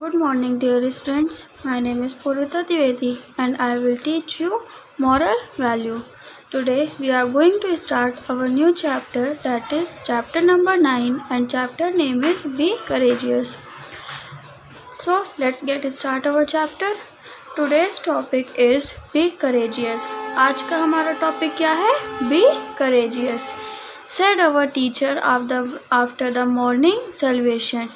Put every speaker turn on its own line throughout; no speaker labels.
Good morning, dear students. My name is Purita Dwivedi and I will teach you moral value. Today we are going to start our new chapter, that is chapter number 9, and chapter name is Be Courageous. So let's get start our chapter. Today's topic is Be Courageous. आज का हमारा topic क्या है? Be Courageous. Said our teacher after the morning salvation.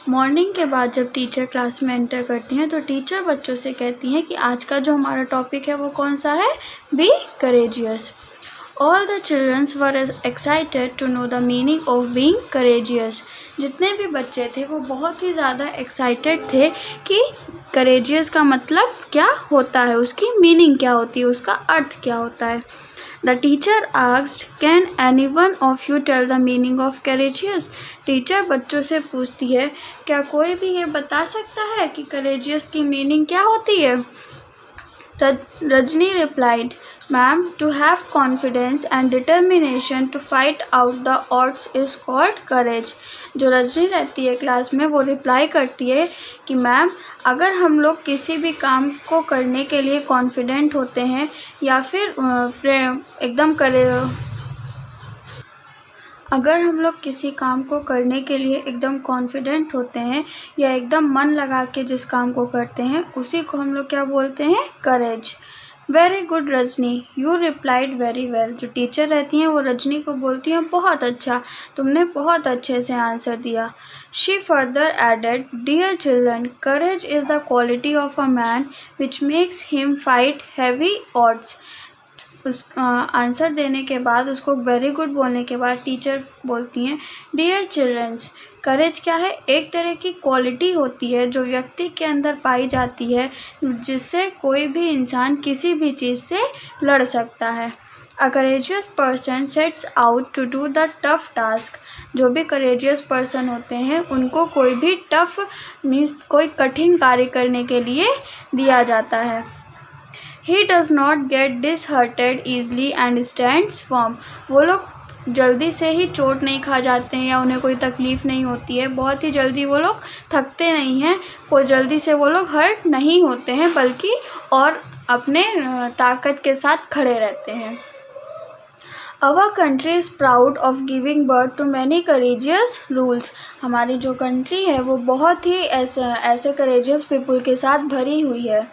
Morning के बाद जब teacher class में enter करती हैं तो टीचर बच्चों से कहती हैं कि आज का जो हमारा टॉपिक है वो कौन सा है? Be courageous. All the childrens were excited to know the meaning of being courageous. जितने भी बच्चे थे वो बहुत ही ज़्यादा एक्साइटेड थे कि करेजियस का मतलब क्या होता है, उसकी मीनिंग क्या होती है, उसका अर्थ क्या होता है. The teacher asked, "Can anyone of you tell the meaning of courageous?" Teacher बच्चों से पूछती है, क्या कोई भी ये बता सकता है कि courageous की मीनिंग क्या होती है? Rajni replied, "Ma'am, to have confidence and determination to fight out the odds is called courage." जो रजनी रहती है क्लास में वो रिप्लाई करती है कि मैम, अगर हम लोग किसी भी काम को करने के लिए कॉन्फिडेंट होते हैं या फिर अगर हम लोग किसी काम को करने के लिए एकदम कॉन्फिडेंट होते हैं या एकदम मन लगा के जिस काम को करते हैं उसी को हम लोग क्या बोलते हैं? Courage. Very good Rajni, you replied very well. जो टीचर रहती हैं वो रजनी को बोलती हैं, बहुत अच्छा, तुमने बहुत अच्छे से आंसर दिया. She further added, dear children, courage is the quality of a man which makes him fight heavy odds. उस आंसर देने के बाद, उसको वेरी गुड बोलने के बाद टीचर बोलती हैं, डियर चिल्ड्रंस, करेज क्या है? एक तरह की क्वालिटी होती है जो व्यक्ति के अंदर पाई जाती है जिससे कोई भी इंसान किसी भी चीज़ से लड़ सकता है. A courageous person sets out to do the tough task. जो भी करेजियस पर्सन होते हैं उनको कोई भी टफ मीन्स कोई कठिन कार्य करने के लिए दिया जाता है. He does not get disheartened easily and stands firm. वो लोग जल्दी से ही चोट नहीं खा जाते हैं या उन्हें कोई तकलीफ़ नहीं होती है, बहुत ही जल्दी वो लोग थकते नहीं हैं, कोई जल्दी से वो लोग हर्ट नहीं होते हैं, बल्कि और अपने ताकत के साथ खड़े रहते हैं. Our country is proud of giving birth to many courageous rules. हमारी जो कंट्री है वो बहुत ही ऐसे courageous people के साथ भरी हुई है.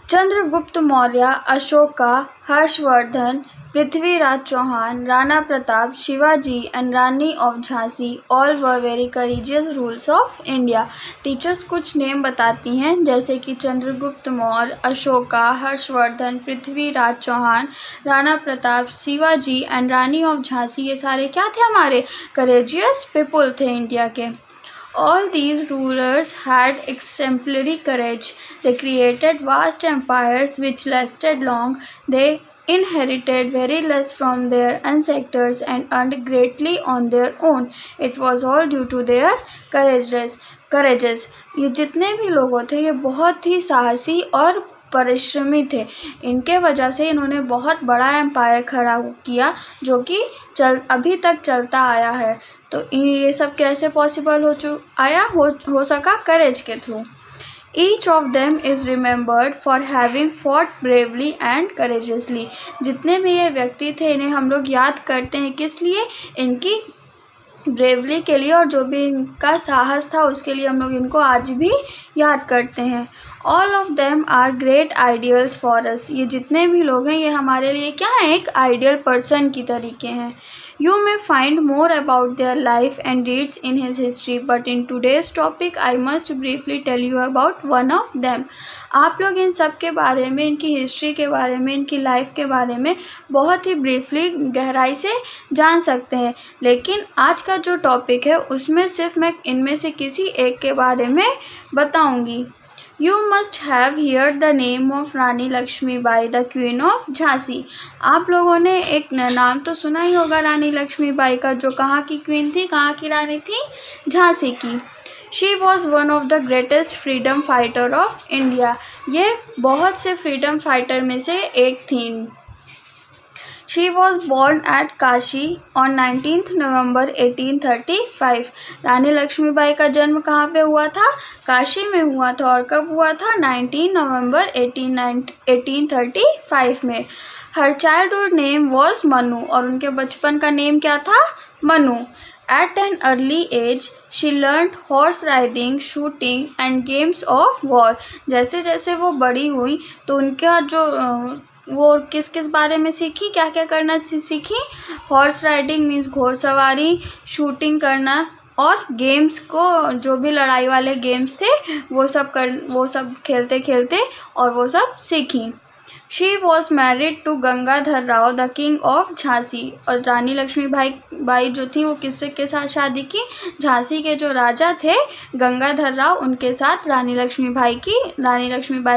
Chandragupta Maurya, Ashoka, Harshavardhan, Prithviraj Chauhan, Rana Pratap, Shivaji and Rani of Jhansi all were very courageous rules of India. Teachers कुछ नेम बताती हैं जैसे कि चंद्रगुप्त मौर्य, अशोका, हर्षवर्धन, पृथ्वीराज चौहान, राणा प्रताप, शिवाजी एंड रानी ऑफ झांसी. ये सारे क्या थे? हमारे करेजियस पीपल थे इंडिया के. All these rulers had exemplary courage. They created vast empires which lasted long. They inherited very less from their ancestors and earned greatly on their own. It was all due to their courageous. ये जितने भी लोग थे ये बहुत ही साहसी और परिश्रमी थे. इनके वजह से इन्होंने बहुत बड़ा एम्पायर खड़ा किया जो कि अभी तक चलता आया है. तो ये सब कैसे पॉसिबल हो सका? करेज के through. Each of them is remembered for having fought bravely and courageously. जितने भी ये व्यक्ति थे इन्हें हम लोग याद करते हैं किस लिए? इनकी ब्रेवली के लिए, और जो भी इनका साहस था उसके लिए हम लोग इनको आज भी याद करते हैं. All of them are great ideals for us. ये जितने भी लोग हैं ये हमारे लिए क्या है? एक आइडियल पर्सन की तरीके हैं. You may find more about their life and deeds in his history, but in today's topic I must briefly tell you about one of them. आप लोग इन सब के बारे में, इनकी हिस्ट्री के बारे में, इनकी लाइफ के बारे में बहुत ही ब्रीफली गहराई से जान सकते हैं, लेकिन आज का जो टॉपिक है उसमें सिर्फ मैं इनमें से किसी एक के बारे में बताऊंगी. You must have heard the name of Rani Lakshmibai, the queen of Jhansi. आप लोगों ने एक नाम तो सुना ही होगा रानी लक्ष्मीबाई का, जो कहाँ की क्वीन थी, कहाँ की रानी थी? झांसी की. She was one of the greatest freedom fighter of India. ये बहुत से फ्रीडम फाइटर में से एक थी. She was born at Kashi on 19th November 1835. रानी लक्ष्मीबाई का जन्म कहाँ पे हुआ था? काशी में हुआ था। और कब हुआ था? 19 नवंबर 1835 में। Her childhood name was Manu, और उनके बचपन का नेम क्या था? Manu. At an early age, she learned horse riding, shooting and games of war. जैसे जैसे वो बड़ी हुई तो उनका जो वो किस किस बारे में सीखी, क्या क्या करना सीखी? हॉर्स राइडिंग मीन्स घोड़सवारी, शूटिंग करना, और गेम्स को, जो भी लड़ाई वाले गेम्स थे वो सब खेलते खेलते और वो सब सीखी। She was married to Gangadhar Rao the king of Jhansi. और रानी लक्ष्मीबाई जो थी वो किसके साथ शादी की? झांसी के जो राजा थे गंगाधर राव, उनके साथ रानी लक्ष्मीबाई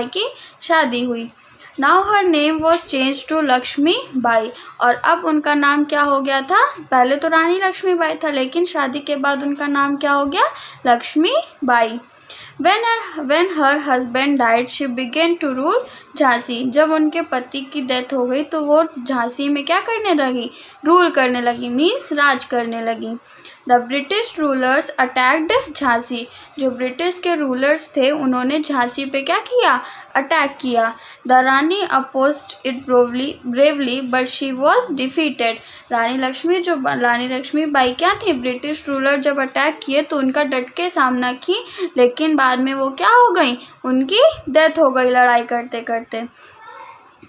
की शादी हुई। Now her name was change to Lakshmi Bai. और अब उनका नाम क्या हो गया था? पहले तो रानी लक्ष्मीबाई था, लेकिन शादी के बाद उनका नाम क्या हो गया? Lakshmi Bai. When her husband died, she began to rule Jhansi. जब उनके पति की डेथ हो गई तो वो झांसी में क्या करने लगी? रूल करने लगी, मीन्स राज करने लगी। The British rulers attacked Jhansi. जो ब्रिटिश के रूलर्स थे उन्होंने झांसी पे क्या किया? अटैक किया। The Rani opposed it bravely but she was defeated. Rani Lakshmibai क्या थी? ब्रिटिश रूलर जब अटैक किए तो उनका डट के सामना की, लेकिन बाद में वो क्या हो गई? उनकी डेथ हो गई लड़ाई करते करते।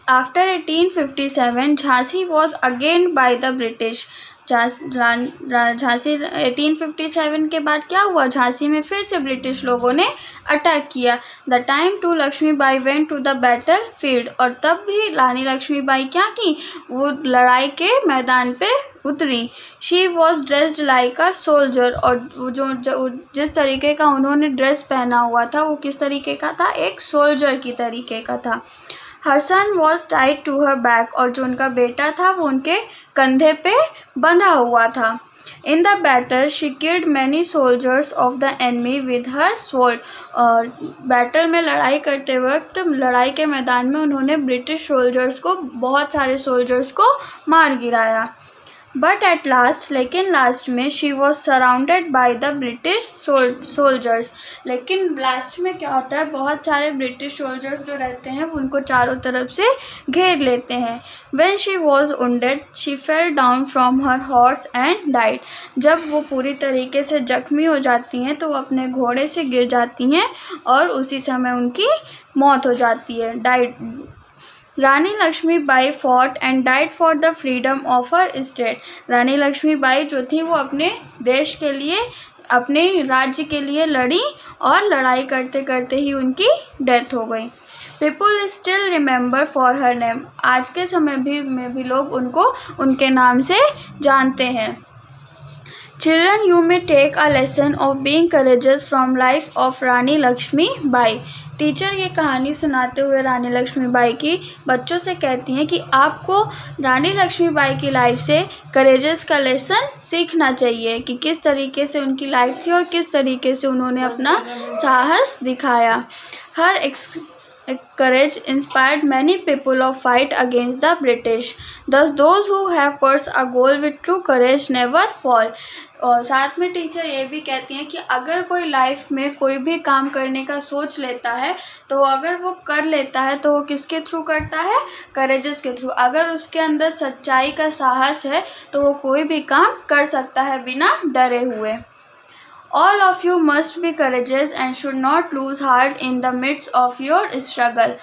After 1857 Jhansi was again by the British. Jhansi 1857 के बाद क्या हुआ? झांसी में फिर से ब्रिटिश लोगों ने अटैक किया। The time to Lakshmibai went to the battlefield. और तब भी रानी लक्ष्मीबाई क्या की? वो लड़ाई के मैदान पे उतरी। She was dressed like a soldier. और जो जिस तरीके का उन्होंने ड्रेस पहना हुआ था वो किस तरीके का था? एक सोल्जर की तरीके का था। Her son was tied to her back. और जो उनका बेटा था वो उनके कंधे पे बंधा हुआ था। In the battle she killed many soldiers of the enemy with her sword. और बैटल में लड़ाई करते वक्त लड़ाई के मैदान में उन्होंने ब्रिटिश सोल्जर्स को, बहुत सारे सोल्जर्स को मार गिराया। बट एट लास्ट, लेकिन लास्ट में she was surrounded by the British soldiers. लेकिन लास्ट में क्या होता है? बहुत सारे ब्रिटिश सोल्जर्स जो रहते हैं वो उनको चारों तरफ से घेर लेते हैं। When she was wounded she fell down from her horse and died. जब वो पूरी तरीके से जख्मी हो जाती हैं तो वो अपने घोड़े से गिर जाती हैं और उसी समय उनकी मौत हो जाती है, died. Rani Lakshmibai fought and died for the freedom of her state. Rani Lakshmibai जो थी वो अपने देश के लिए, अपने राज्य के लिए लड़ी और लड़ाई करते करते ही उनकी डेथ हो गई। People still remember for her name. आज के समय में भी लोग उनको उनके नाम से जानते हैं। Children, you may take a lesson of being courageous from life of Rani Lakshmibai. Teacher ये कहानी सुनाते हुए रानी लक्ष्मीबाई की बच्चों से कहती हैं कि आपको रानी लक्ष्मीबाई की लाइफ से करेजेस का लेसन सीखना चाहिए कि किस तरीके से उनकी लाइफ थी और किस तरीके से उन्होंने अपना साहस दिखाया। हर courage inspired many people of fight against the British. Thus, those who have pursued a goal with true courage never fall. और साथ में टीचर ये भी कहती हैं कि अगर कोई लाइफ में कोई भी काम करने का सोच लेता है तो अगर वो कर लेता है तो वो किसके थ्रू करता है? करेजेस के थ्रू। अगर उसके अंदर सच्चाई का साहस है तो वो कोई भी काम कर सकता है बिना डरे हुए। All of you must be courageous and should not lose heart in the midst of your struggle.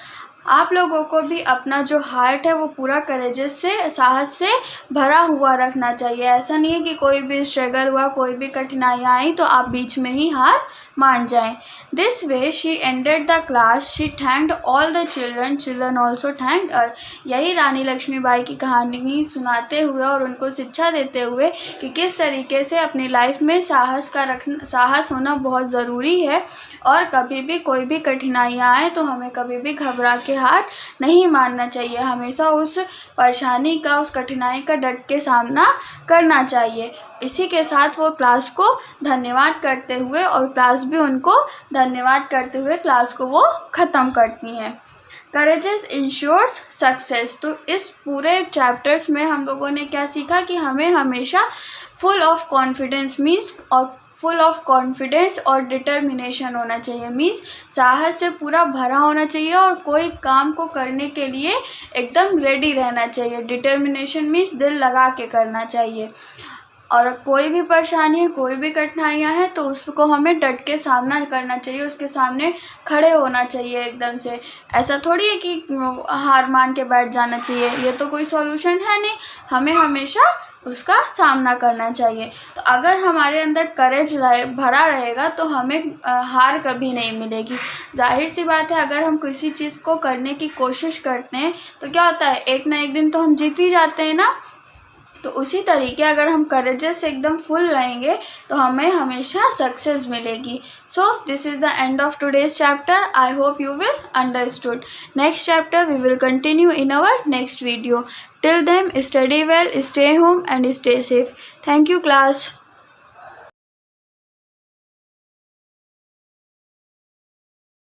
आप लोगों को भी अपना जो हार्ट है वो पूरा करेजेस से, साहस से भरा हुआ रखना चाहिए। ऐसा नहीं है कि कोई भी स्ट्रगल हुआ, कोई भी कठिनाइयाँ आई तो आप बीच में ही हार मान जाएं। This way she ended the class, she thanked all the children also thanked her. यही रानी लक्ष्मीबाई की कहानी सुनाते हुए और उनको शिक्षा देते हुए कि किस तरीके से अपनी लाइफ में साहस होना बहुत ज़रूरी है और कभी भी कोई भी कठिनाइयाँ आए तो हमें कभी भी घबरा के हार नहीं मानना चाहिए। हमेशा उस परेशानी का, उस कठिनाई का डट के सामना करना चाहिए। इसी के साथ वो क्लास को धन्यवाद करते हुए और क्लास भी उनको धन्यवाद करते हुए क्लास को वो ख़त्म करती हैं। Courages ensures success. तो इस पूरे चैप्टर्स में हम लोगों ने क्या सीखा कि हमें हमेशा फुल ऑफ कॉन्फिडेंस और डिटर्मिनेशन होना चाहिए। मीन्स साहस से पूरा भरा होना चाहिए और कोई काम को करने के लिए एकदम रेडी रहना चाहिए। डिटर्मिनेशन मीन्स दिल लगा के करना चाहिए। और कोई भी परेशानी है, कोई भी कठिनाइयाँ हैं तो उसको हमें डट के सामना करना चाहिए, उसके सामने खड़े होना चाहिए एकदम से। ऐसा थोड़ी है कि हार मान के बैठ जाना चाहिए, ये तो कोई सॉल्यूशन है नहीं। हमें हमेशा उसका सामना करना चाहिए। तो अगर हमारे अंदर करेज भरा रहेगा तो हमें हार कभी नहीं मिलेगी। जाहिर सी बात है, अगर हम किसी चीज़ को करने की कोशिश करते हैं तो क्या होता है, एक ना एक दिन तो हम जीत ही जाते हैं ना। तो उसी तरीके अगर हम करेजेस से एकदम फुल रहेंगे तो हमें हमेशा सक्सेस मिलेगी। So this is the end of today's chapter. I hope you will understood. Next chapter we will continue in our next video. Till then, study well, stay home and stay safe. Thank you class.